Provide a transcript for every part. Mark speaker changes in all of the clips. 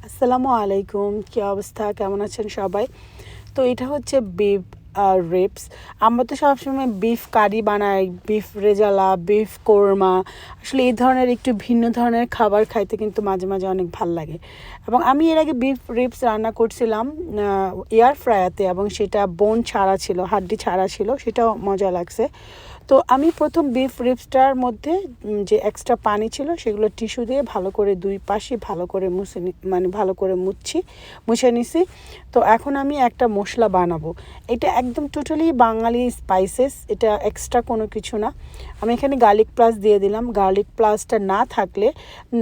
Speaker 1: আসসালামু আলাইকুম, কী অবস্থা, কেমন আছেন সবাই? তো এটা হচ্ছে বিফ রিবস। আমরা তো সবসময় বিফ কারি বানাই, বিফ রেজালা, বিফ কোরমা। আসলে এই ধরনের একটু ভিন্ন ধরনের খাবার খাইতে কিন্তু মাঝে মাঝে অনেক ভাল লাগে। এবং আমি এর আগে বিফ রিবস রান্না করছিলাম এয়ার ফ্রায়াতে, এবং সেটা বোন ছাড়া ছিল, হাড্ডি ছাড়া ছিল, সেটাও মজা লাগছে। তো আমি প্রথম বিফ রিবসটার মধ্যে যে এক্সট্রা পানি ছিল সেগুলো টিস্যু দিয়ে ভালো করে দুই পাশে ভালো করে ভালো করে মুছে নিছি। তো এখন আমি একটা মশলা বানাবো। এটা একদম টোটালি বাঙালি স্পাইসেস, এটা এক্সট্রা কোনো কিছু না। আমি এখানে গার্লিক প্লাস দিয়ে দিলাম। গার্লিক প্লাসটা না থাকলে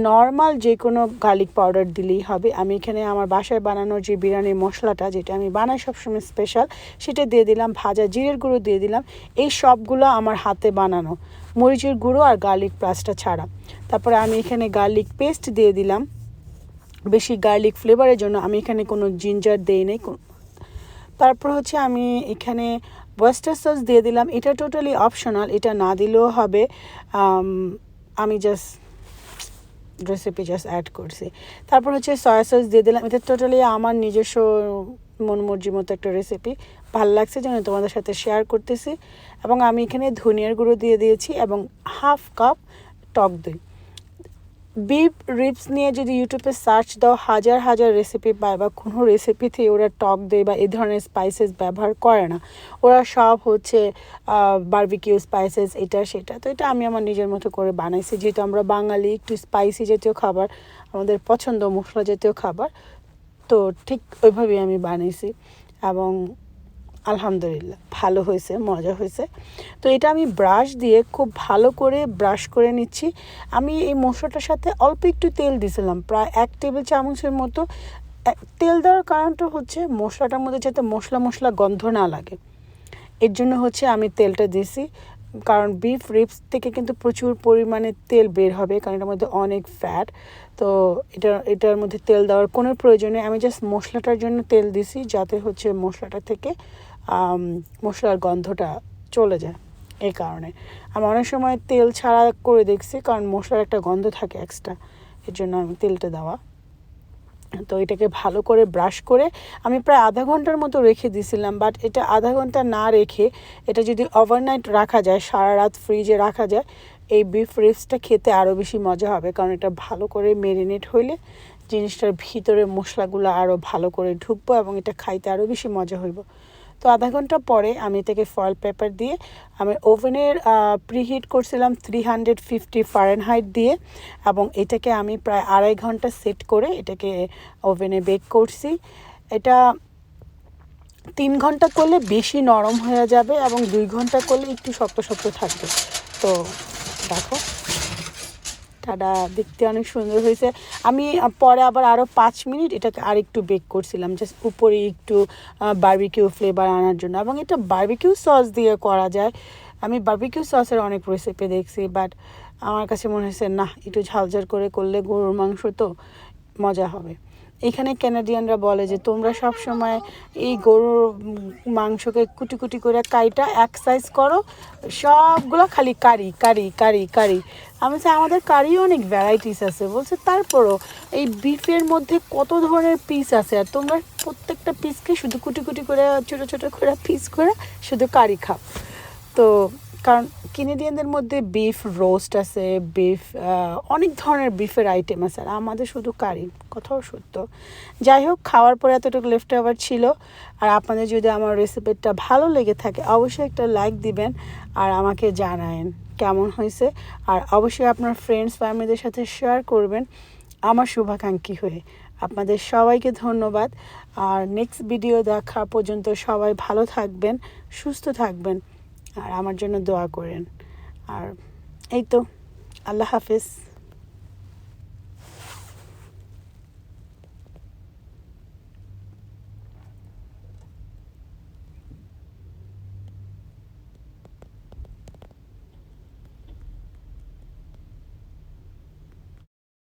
Speaker 1: নর্মাল যে কোনো গার্লিক পাউডার দিলেই হবে। আমি এখানে আমার বাসায় বানানোর যে বিরিয়ানির মশলাটা, যেটা আমি বানাই সবসময় স্পেশাল, সেটা দিয়ে দিলাম। ভাজা জিরের গুঁড়ো দিয়ে দিলাম। এই সবগুলো আমার হাতে বানানো, মরিচের গুঁড়ো আর গার্লিক প্লাসটা ছাড়া। তারপরে আমি এখানে গার্লিক পেস্ট দিয়ে দিলাম বেশি গার্লিক ফ্লেভারের জন্য। আমি এখানে কোনো জিঞ্জার দেই নেই। তারপর হচ্ছে আমি এখানে ওয়েস্টার সস দিয়ে দিলাম। এটা টোটালি অপশনাল, এটা না দিলেও হবে। আমি রেসিপি অ্যাড করছি। তারপর হচ্ছে সয়া সস দিয়ে দিলাম। এটা টোটালি আমার নিজস্ব মন মর্জি মতো একটা রেসিপি, ভালো লাগছে যেন তোমাদের সাথে শেয়ার করতেছি। এবং আমি এখানে ধনিয়ার গুঁড়ো দিয়ে দিয়েছি এবং হাফ কাপ টক দই। বিফ রিবস নিয়ে যদি ইউটিউবে সার্চ দাও, হাজার হাজার রেসিপি পায়, বা কোনো রেসিপিতেই ওরা টক দই বা এই ধরনের স্পাইসেস ব্যবহার করে না। ওরা সব হচ্ছে বারবিকিউ স্পাইসেস, এটা সেটা। তো এটা আমি আমার নিজের মতো করে বানাইছি, যেহেতু আমরা বাঙালি, একটু স্পাইসি জাতীয় খাবার আমাদের পছন্দ, মশলা জাতীয় খাবার। তো ঠিক ওইভাবেই আমি বানাইছি এবং আলহামদুলিল্লাহ ভালো হয়েছে, মজা হয়েছে। তো এটা আমি ব্রাশ দিয়ে খুব ভালো করে ব্রাশ করে নিচ্ছি। আমি এই মশলাটার সাথে অল্প একটু তেল দিয়েছিলাম, প্রায় 1 টেবিল চামচের মতো। তেল দেওয়ার কারণটা হচ্ছে মশলাটার মধ্যে যাতে মশলা মশলা গন্ধ না লাগে, এর জন্য হচ্ছে আমি তেলটা দিয়েছি। কারণ বিফ রিবস থেকে কিন্তু প্রচুর পরিমাণে তেল বের হবে, কারণ এটার মধ্যে অনেক ফ্যাট। তো এটার মধ্যে তেল দেওয়ার কোনো প্রয়োজনে, আমি জাস্ট মশলাটার জন্য তেল দিছি, যাতে হচ্ছে মশলাটা থেকে মশলার গন্ধটা চলে যায়। এই কারণে আমি অনেক সময় তেল ছাড়া করে দেখছি, কারণ মশলার একটা গন্ধ থাকে এক্সট্রা, এর জন্য আমি তেলটা দেওয়া। তো এটাকে ভালো করে ব্রাশ করে আমি প্রায় আধা ঘন্টার মতো রেখে দিয়েছিলাম। বাট এটা আধা ঘন্টা না রেখে, এটা যদি ওভারনাইট রাখা যায়, সারা রাত ফ্রিজে রাখা যায়, এই বিফ রিবসটা খেতে আরও বেশি মজা হবে। কারণ এটা ভালো করে ম্যারিনেট হইলে জিনিসটার ভিতরে মশলাগুলো আরও ভালো করে ঢুকবো এবং এটা খাইতে আরও বেশি মজা হইব। তো আধা ঘন্টা পরে আমি এটাকে ফয়েল পেপার দিয়ে, আমি ওভেনের প্রিহিট করছিলাম 350 ফারেনহাইট দিয়ে, এবং এটাকে আমি প্রায় 2.5 ঘন্টা সেট করে এটাকে ওভেনে বেক করছি। এটা 3 ঘন্টা করলে বেশি নরম হয়ে যাবে এবং 2 ঘন্টা করলে একটু শক্ত শক্ত থাকবে। তো দেখো, টাটা, দেখতে অনেক সুন্দর হয়েছে। আমি পরে আবার আরও 5 মিনিট এটাকে আর একটু বেক করছিলাম, জাস্ট উপরে একটু বারবিকিউ ফ্লেভার আনার জন্য। এবং এটা বারবিকিউ সস দিয়ে করা যায়। আমি বারবিকিউ সসের অনেক রেসিপি দেখছি, বাট আমার কাছে মনে হয়েছে না, একটু ঝালঝাল করে করলে গরুর মাংস তো মজা হবে। এখানে ক্যানাডিয়ানরা বলে যে তোমরা সব সময় এই গরুর মাংসকে কুটি কুটি করে কাইটা এক সাইজ করো, সবগুলো খালি কারি কারি কারি কারি। আমি বলছি আমাদের কারিও অনেক ভ্যারাইটিস আছে। বলছে তারপরও এই বিফের মধ্যে কত ধরনের পিস আছে, আর তোমরা প্রত্যেকটা পিসকে শুধু কুটি কুটি করে ছোটো ছোটো করে পিস করে শুধু কারি খাও। তো কারণ কেনেডিয়ানদের মধ্যে বিফ রোস্ট আছে, বিফ অনেক ধরনের বিফের আইটেম আছে, আর আমাদের শুধু কারি। কথাও সত্য। যাই হোক, খাওয়ার পরে এতটুকু লেফট ওভার ছিল। আর আপনাদের যদি আমার রেসিপিটা ভালো লেগে থাকে, অবশ্যই একটা লাইক দিবেন আর আমাকে জানায়েন কেমন হয়েছে। আর অবশ্যই আপনার ফ্রেন্ডস ফ্যামিলিদের সাথে শেয়ার করবেন আমার শুভাকাঙ্ক্ষী হয়ে। আপনাদের সবাইকে ধন্যবাদ। আর নেক্সট ভিডিও দেখা পর্যন্ত সবাই ভালো থাকবেন, সুস্থ থাকবেন, আর আমার জন্য দোয়া করেন। আর এই তো, আল্লাহ হাফেজ।